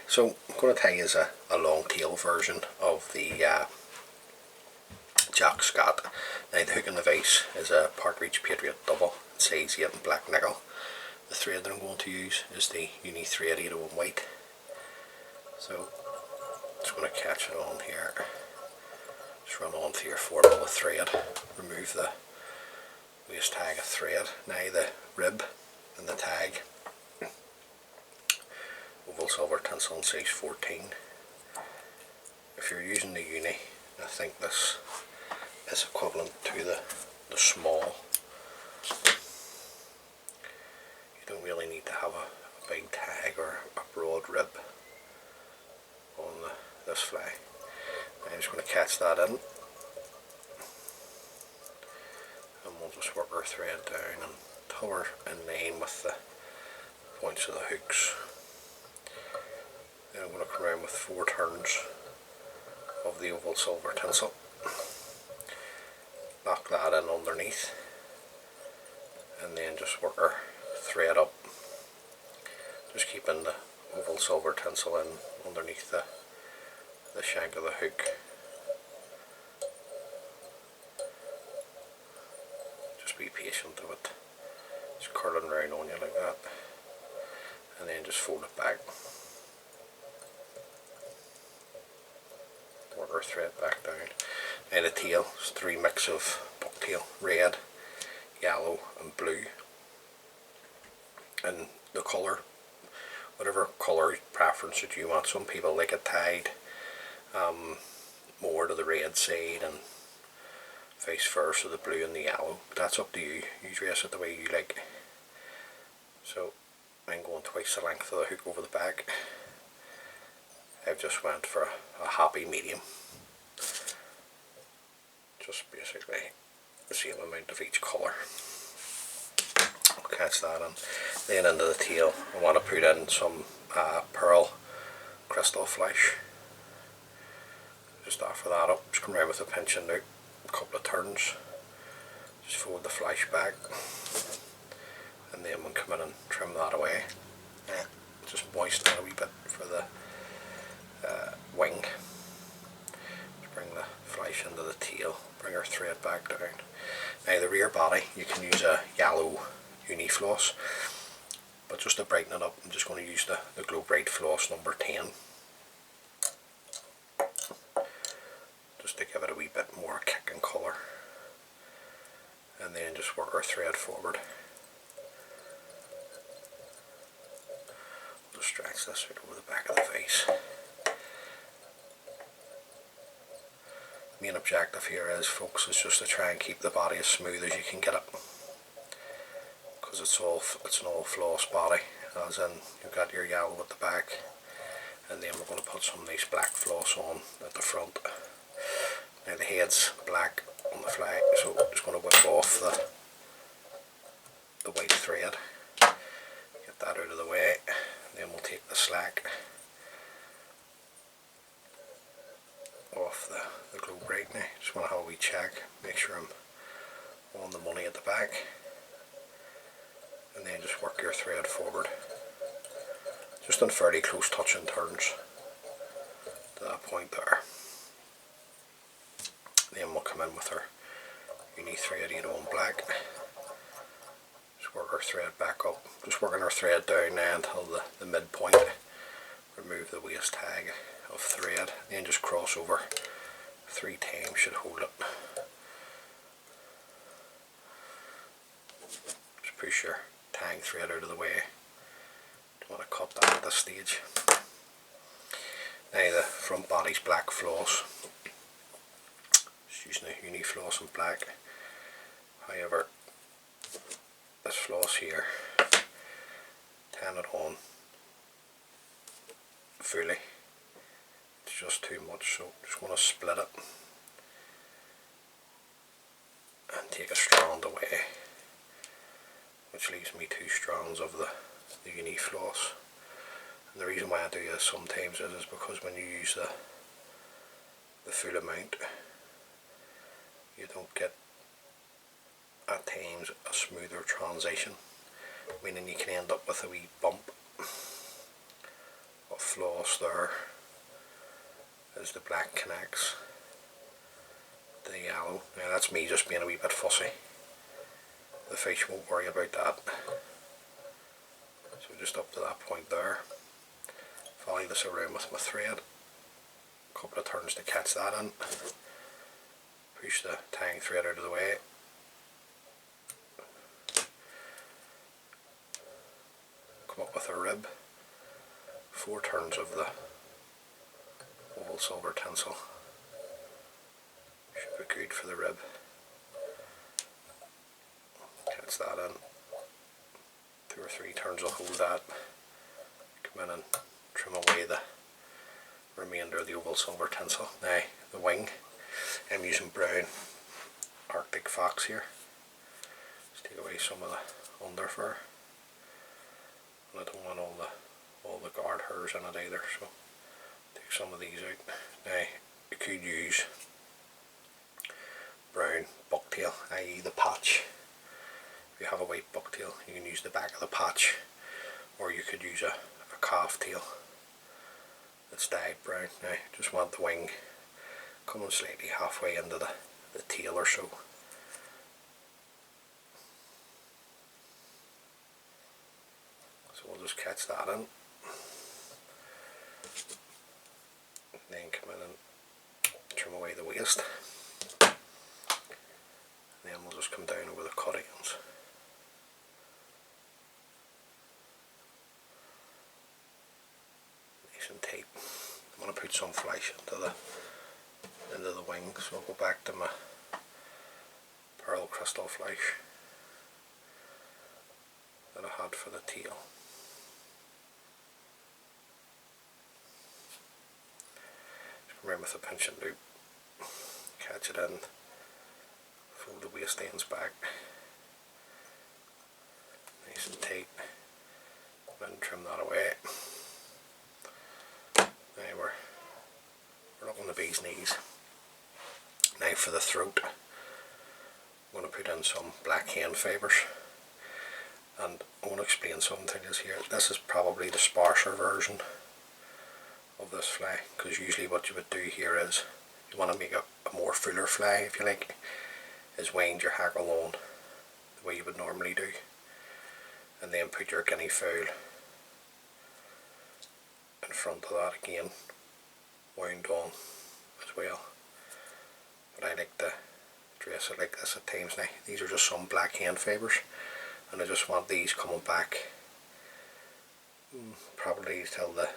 So I'm going to tell you is a long-tail version of the Jock Scott. Now the hook in the vise is a Partridge Patriot double, size 8 in black nickel. The thread that I'm going to use is the uni thread 801 white. So just going to catch it on here. Just run on through your 4mm thread. Remove the waist tag of thread. Now the rib and the tag. Oval silver tinsel size 14. If you're using the uni, I think this is equivalent to the small. You don't really need to have a big tag or a broad rib on this fly. I'm just going to catch that in, and we'll just work our thread down until we're in line with the points of the hooks. Then I'm going to come around with 4 turns of the oval silver tinsel. Knock that in underneath, and then just work our thread up. Just keeping the oval silver tinsel in underneath the shank of the hook. Just be patient of it. Just curling around on you like that, and then just fold it back. Work our thread back down. Now the tail is 3 mix of bucktail, red, yellow and blue. And the colour, whatever colour preference that you want. Some people like it tied more to the red side and vice versa, the blue and the yellow. But that's up to you. You dress it the way you like. So I'm going twice the length of the hook over the back. I've just went for a happy medium. Just basically the same amount of each colour. I'll catch that in. Then into the tail I want to put in some pearl crystal flash. Just offer that up, just come around with a pinch and out, a couple of turns. Just fold the flash back, and then we'll come in and trim that away. Just moisten it a wee bit for the wing. Just bring the flash into the tail, bring our thread back down. Now the rear body, you can use a yellow uni floss, but just to brighten it up I'm just going to use the Glow Bright floss number 10, just to give it a wee bit more kick and colour, and then just work our thread forward. We'll just stretch this out over the back of the vise. Main objective here is, folks, is just to try and keep the body as smooth as you can get it, because it's an all floss body, as in you've got your yellow at the back, and then we're going to put some of these black floss on at the front. Now the head's black on the fly, so I'm just going to whip off the white thread, get that out of the way, and then we'll take the slack off the Glow Bright. Now just want to have a wee check, make sure I'm on the money at the back, and then just work your thread forward, just in fairly close touching turns to that point there. Then we'll come in with our uni thread 801 black. Just work our thread back up, just working our thread down now until the midpoint. Remove the waist tag of thread, then just cross over 3 times, should hold it. Just push your tang thread out of the way. Don't want to cut that at this stage. Now the front body's black floss. Just using a uni floss in black. However, this floss here, tan it on fully. It's just too much, so just want to split it and take a strand away, which leaves me 2 strands of the uni floss. And the reason why I do this sometimes is because when you use the full amount, you don't get at times a smoother transition, meaning you can end up with a wee bump of floss across there as the black connects the yellow. Now that's me just being a wee bit fussy. The fish won't worry about that. So just up to that point there, follow this around with my thread, a couple of turns to catch that in, push the tying thread out of the way, come up with a rib, 4 turns of the oval silver tinsel, should be good for the rib, catch that in, 2 or 3 turns will hold that, come in and trim away the remainder of the oval silver tinsel. Now the wing, I'm using brown Arctic fox here, just take away some of the under fur, and I don't want all the guard hairs in it either, so take some of these out. Now you could use brown bucktail, i.e. the patch. If you have a white bucktail, you can use the back of the patch, or you could use a calf tail that's dyed brown. Now just want the wing coming slightly halfway into the tail or so. So we'll just catch that in, and then come in and trim away the waist, and then we'll just come down over the cut ends. Nice and tight. I'm going to put some flesh into the wing, so I'll go back to my pearl crystal flesh that I had for the tail. Just come around with a pinch and loop, catch it in, fold the waist ends back, nice and tight, then trim that away. Now we're up on the bee's knees. Now for the throat, I'm going to put in some black hen fibres, and I want to explain something to you here. This is probably the sparser version of this fly, because usually what you would do here is you want to make a more fuller fly, if you like, is wind your hackle on the way you would normally do, and then put your guinea fowl in front of that again, wound on as well. But I like to dress it like this at times. Now these are just some black hen fibres, and I just want these coming back probably till the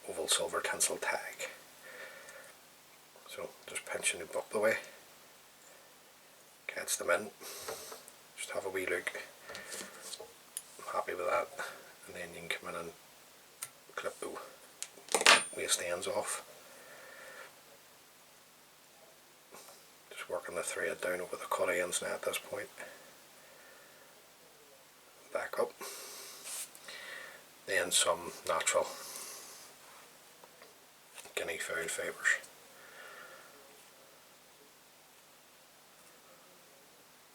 oval silver tinsel tag. So just pinch and loop up the way, catch them in, just have a wee look, I'm happy with that, and then you can come in and clip the waist ends off. Just working the thread down over the cut ends now at this point. Back up. Then some natural guinea fowl fibres.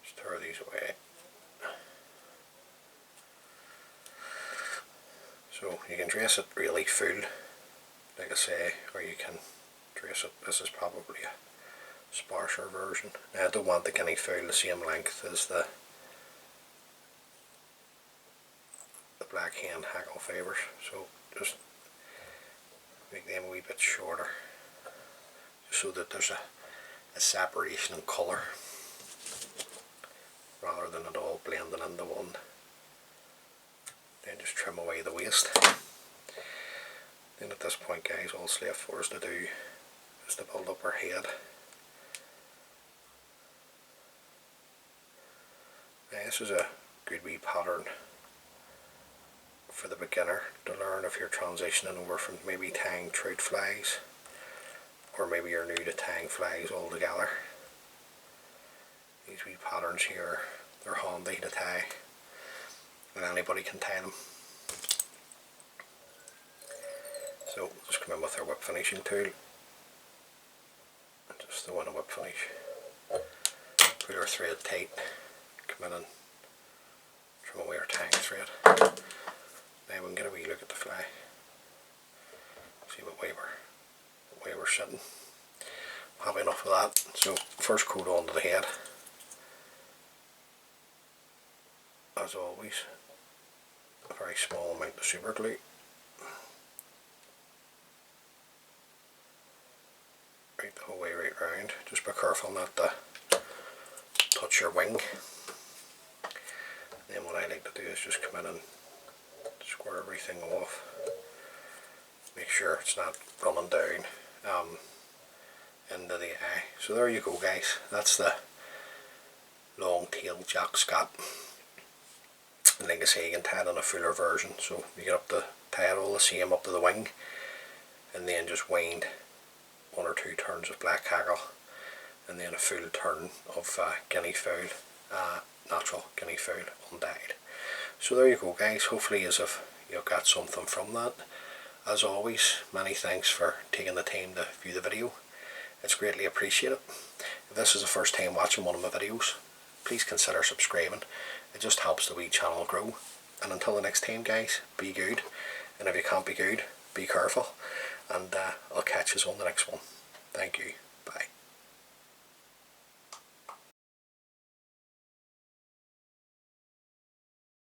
Just tear these away. So you can dress it really full, like I say, or you can dress it, this is probably a sparser version. Now I don't want the guinea fowl the same length as the black hen hackle fibres, so just make them a wee bit shorter, just so that there's a separation in colour rather than it all blending into one. Then just trim away the waist. Then at this point, guys, all it's left for us to do is to build up our head. Now, this is a good wee pattern for the beginner to learn if you're transitioning over from maybe tying trout flies, or maybe you're new to tying flies altogether. These wee patterns here, they're handy to tie, and anybody can tie them. So just come in with our whip finishing tool, and just throw in a whip finish, put our thread tight, come in and trim away our tying thread. Now we can get a wee look at the fly. See what way we're sitting. Happy enough with that. So first coat onto the head. As always, a very small amount of super glue. Right the whole way right round. Just be careful not to touch your wing. And then what I like to do is just come in and square everything off. Make sure it's not running down into the eye. So there you go, guys. That's the Longtail Jock Scott. And like I say, you can tie it in a fuller version. So you get up to tie it all the same up to the wing, and then just wind 1 or 2 turns of black hackle, and then a full turn of guinea fowl, natural guinea fowl undyed. So there you go, guys. Hopefully you've got something from that. As always, many thanks for taking the time to view the video. It's greatly appreciated. If this is the first time watching one of my videos, please consider subscribing. It just helps the wee channel grow. And until the next time, guys, be good. And if you can't be good, be careful. And I'll catch you on the next one. Thank you.